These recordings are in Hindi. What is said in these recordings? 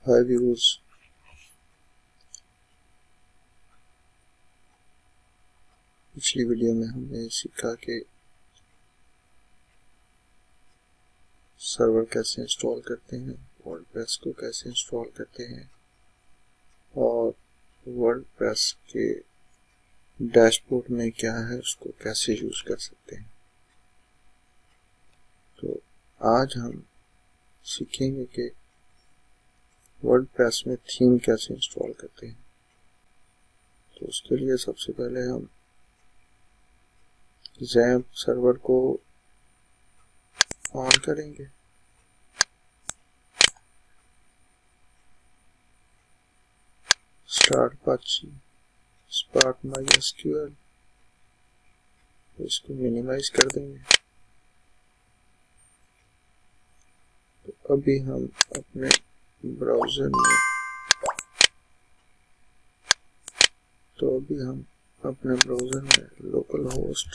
हाय व्यूअर्स, पिछली वीडियो में हमने सीखा कि सर्वर कैसे इंस्टॉल करते हैं, वर्डप्रेस को कैसे इंस्टॉल करते हैं और वर्डप्रेस के डैशबोर्ड में क्या है उसको कैसे यूज कर सकते हैं। तो आज हम सीखेंगे कि वर्डप्रेस में थीम कैसे इंस्टॉल करते हैं। तो उसके लिए सबसे पहले हम ज़ैम्प सर्वर को ऑन करेंगे। Start Apache, start my SQL, इसको मिनिमाइज कर देंगे। तो अभी हम अपने ब्राउज़र में local host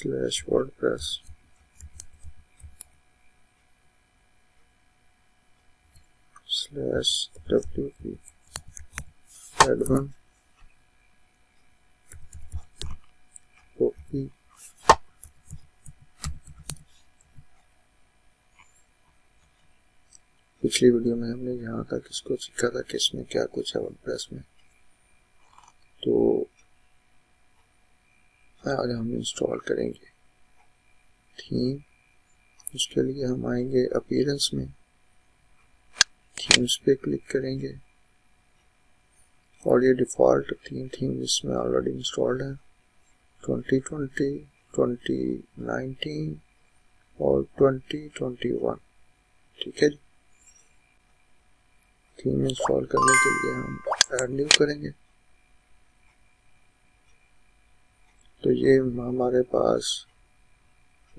/wordpress /wp admin copy पिछली वीडियो में हमने यहाँ तक इसको सीखा था कि इसमें क्या कुछ है वर्डप्रेस में। तो आज हम इंस्टॉल करेंगे थीम। उसके लिए हम आएंगे अपीयरेंस में, थीम्स पे क्लिक करेंगे और ये डिफ़ॉल्ट थीम इसमें ऑलरेडी इंस्टॉल्ड है 2020, 2019 और 2021। ठीक है जी। थीम इंस्टॉल करने के लिए हम ऐड न्यू करेंगे। तो ये हमारे पास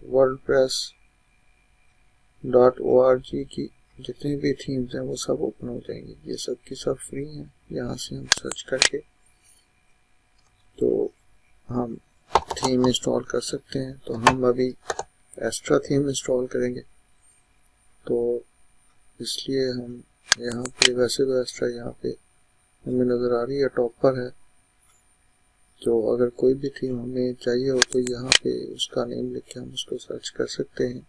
wordpress.org की जितनी भी थीम्स हैं वो सब ओपन हो जाएंगी। ये सब की सब फ्री हैं। यहाँ से हम सर्च करके तो हम थीम इंस्टॉल कर सकते हैं। तो हम अभी एक्स्ट्रा थीम इंस्टॉल करेंगे, तो इसलिए हम यहाँ पे, वैसे तो एक्स्ट्रा यहाँ पे हमें नज़र आ रही है, टॉप पर है। तो अगर कोई भी थीम हमें चाहिए हो तो यहाँ पे उसका नेम लिख के हम उसको सर्च कर सकते हैं।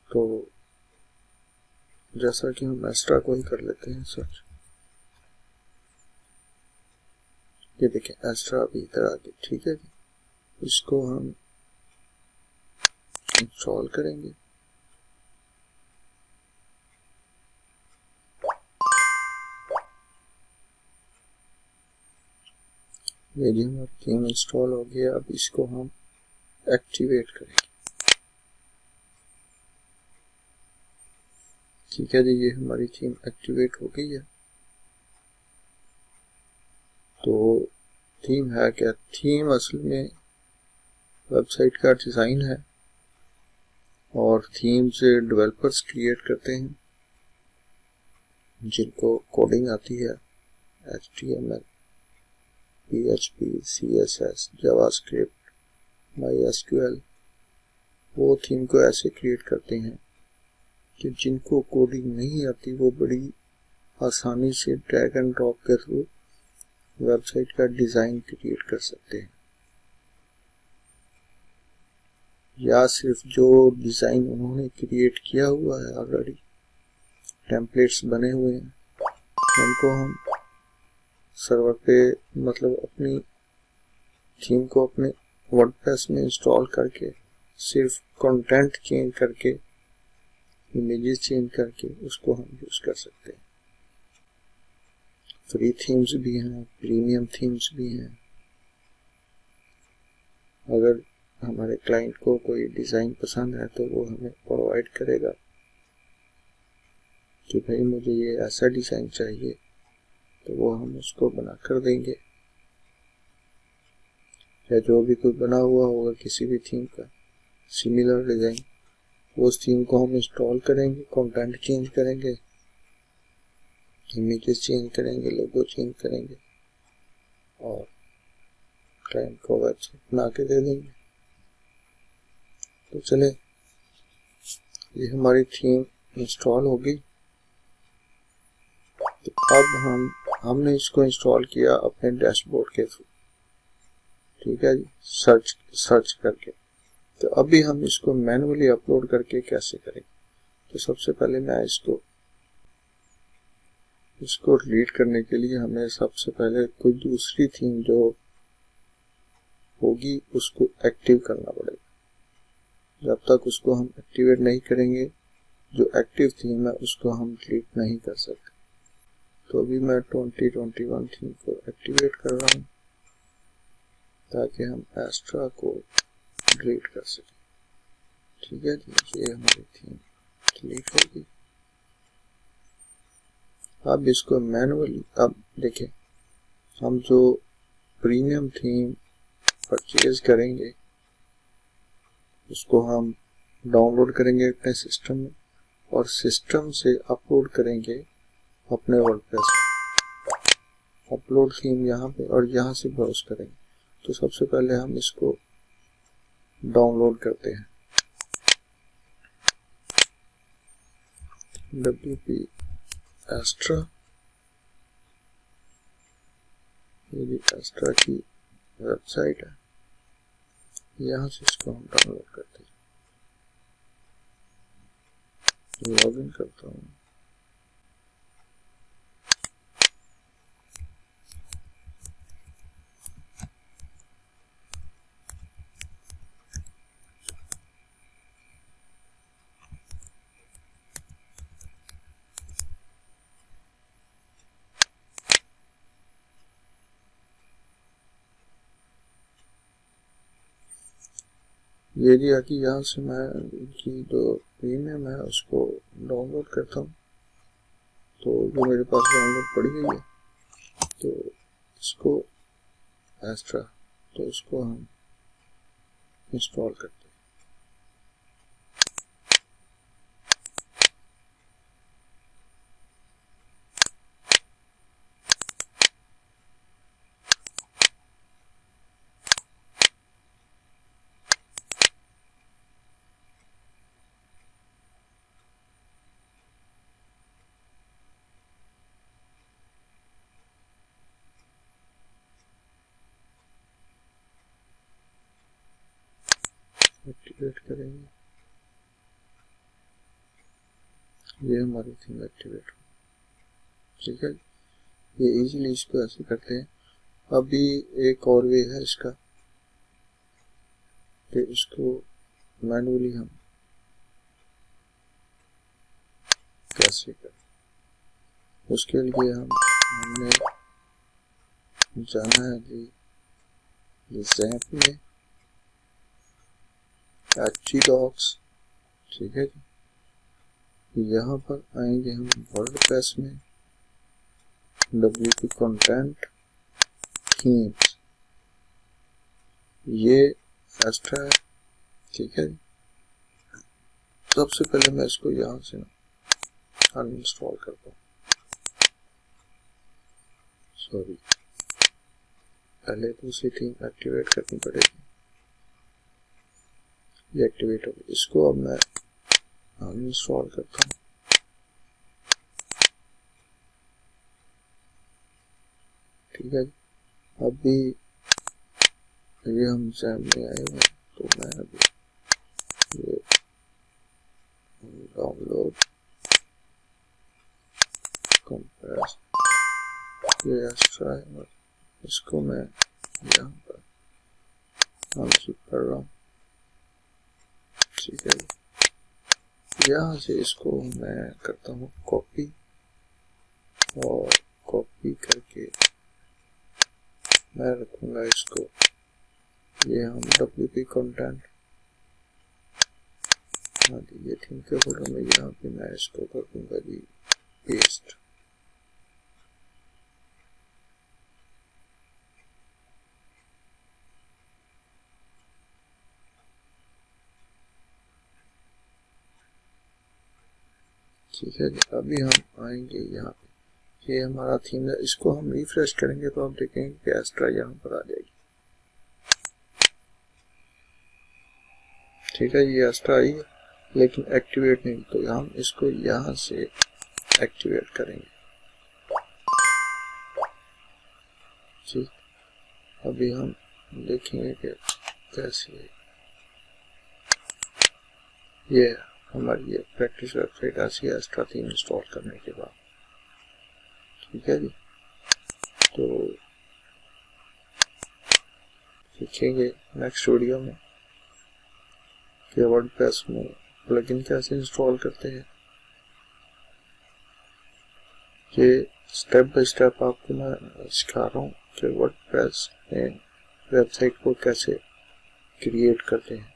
तो जैसा कि हम एक्स्ट्रा को ही कर लेते हैं सर्च। ये देखें एक्स्ट्रा अभी इधर आ गई। ठीक है जी। इसको हम इंस्टॉल करेंगे। ये जी हमारी थीम इंस्टॉल हो गया। अब इसको हम एक्टिवेट करेंगे। ठीक है जी, ये हमारी थीम एक्टिवेट हो गई है। तो थीम है क्या? थीम असल में वेबसाइट का डिज़ाइन है और थीम से डेवलपर्स क्रिएट करते हैं जिनको कोडिंग आती है, HTML, PHP, CSS, JavaScript, MySQL। वो थीम को ऐसे क्रिएट करते हैं कि जिनको कोडिंग नहीं आती वो बड़ी आसानी से ड्रैग एंड ड्रॉप के थ्रू वेबसाइट का डिज़ाइन क्रिएट कर सकते हैं, या सिर्फ जो डिज़ाइन उन्होंने क्रिएट किया हुआ है ऑलरेडी, टेम्पलेट्स बने हुए हैं, उनको हम सर्वर पे, मतलब अपनी थीम को अपने वर्डप्रेस में इंस्टॉल करके सिर्फ कंटेंट चेंज करके, इमेजेस चेंज करके उसको हम यूज़ कर सकते हैं। फ्री थीम्स भी हैं, प्रीमियम थीम्स भी हैं। अगर हमारे क्लाइंट को कोई डिज़ाइन पसंद है तो वो हमें प्रोवाइड करेगा कि भाई मुझे ये ऐसा डिज़ाइन चाहिए, तो वो हम उसको बना कर देंगे, या जो भी कोई बना हुआ होगा किसी भी थीम का सिमिलर डिज़ाइन, उस थीम को हम इंस्टॉल करेंगे, कंटेंट चेंज करेंगे, इमेजेस चेंज करेंगे, लोगो चेंज करेंगे और क्लाइंट को वेबसाइट बना के दे देंगे। तो चले, ये हमारी थीम इंस्टॉल हो गई। तो अब हमने इसको इंस्टॉल किया अपने डैशबोर्ड के थ्रू, ठीक है जी, सर्च करके। तो अभी हम इसको मैन्युअली अपलोड करके कैसे करें? तो सबसे पहले मैं इसको डिलीट करने के लिए हमें सबसे पहले कोई दूसरी थीम जो होगी उसको एक्टिव करना पड़ेगा। जब तक उसको हम एक्टिवेट नहीं करेंगे, जो एक्टिव थीम है उसको हम डिलीट नहीं कर सकते। तो अभी मैं 2021 थीम को एक्टिवेट कर रहा हूँ ताकि हम एस्ट्रा को डिलीट कर सकें। ठीक है जी, ये हमारी थीम डिलीट होगी। अब इसको मैनुअली, अब देखिए, हम जो प्रीमियम थीम परचेज करेंगे उसको हम डाउनलोड करेंगे अपने सिस्टम में और सिस्टम से अपलोड करेंगे अपने वर्डप्रेस में। अपलोड थीम यहाँ पे और यहाँ से ब्राउज करेंगे। तो सबसे पहले हम इसको डाउनलोड करते हैं। WP एस्ट्रा, ये भी एस्ट्रा की वेबसाइट है, यहाँ से इसको हम डाउनलोड करते हैं। लॉगिन करता हूँ। ये दिया कि यहाँ से मैं इनकी जो प्रीमियम है उसको डाउनलोड करता हूँ। तो जो मेरे पास डाउनलोड पड़ी हुई है, तो इसको एक्स्ट्रा, तो इसको हम इंस्टॉल करते हैं। एक्टिवेट करेंगे, ये हमारी थीम एक्टिवेट हो। ठीक है, ये इजीली इसको ऐसे करते हैं। अभी एक और वे है इसका कि इसको मैनुअली हम कैसे करें। उसके लिए हमने जाना है जी ज़ैप में, HGDocs, ठीक है जी। यहाँ पर आएंगे हम वर्डप्रेस में, WP कंटेंट थीम्स, ये एक्स्ट्रा है, ठीक है। सबसे पहले मैं इसको यहाँ से अनइंस्टॉल करता हूँ। सॉरी, पहले दूसरी थीम एक्टिवेट करनी पड़ेगी। ये एक्टिवेट हो गई, इसको अब मैं अनइंस्टॉल करता हूँ। ठीक है, अभी ये हम ज़ैप में आए हुए हैं, तो मैं अभी ये डाउनलोड कंप्रेस, ये एक्स्ट्रा है, इसको मैं यहाँ पर अनज़िप कर रहा हूँ। ठीक है, यहाँ से इसको मैं करता हूँ कॉपी, और कॉपी करके मैं रखूंगा इसको, ये हम WP कंटेंट, हाँ जी, ये थीम के फोल्डर में यहाँ पे मैं इसको कर दूंगा जी पेस्ट। ठीक है, अभी हम आएंगे यहाँ पे, ये हमारा थीम है, इसको हम रिफ्रेश करेंगे तो आप देखेंगे कि एक्स्ट्रा यहाँ पर आ जाएगी। ठीक है, ये एक्स्ट्रा आई है लेकिन एक्टिवेट नहीं, तो हम इसको यहाँ से एक्टिवेट करेंगे। ठीक, अभी हम देखेंगे कि कैसे ये हमारी ये प्रैक्टिस वेबसाइट ऐसी एक्स्ट्रा थीम इंस्टॉल करने के बाद। ठीक है जी, तो सीखेंगे नेक्स्ट वीडियो में कि वर्डप्रेस में प्लगइन कैसे इंस्टॉल करते हैं। ये स्टेप बाय स्टेप आपको मैं सिखा रहा हूँ कि वर्डप्रेस में वेबसाइट को कैसे क्रिएट करते हैं।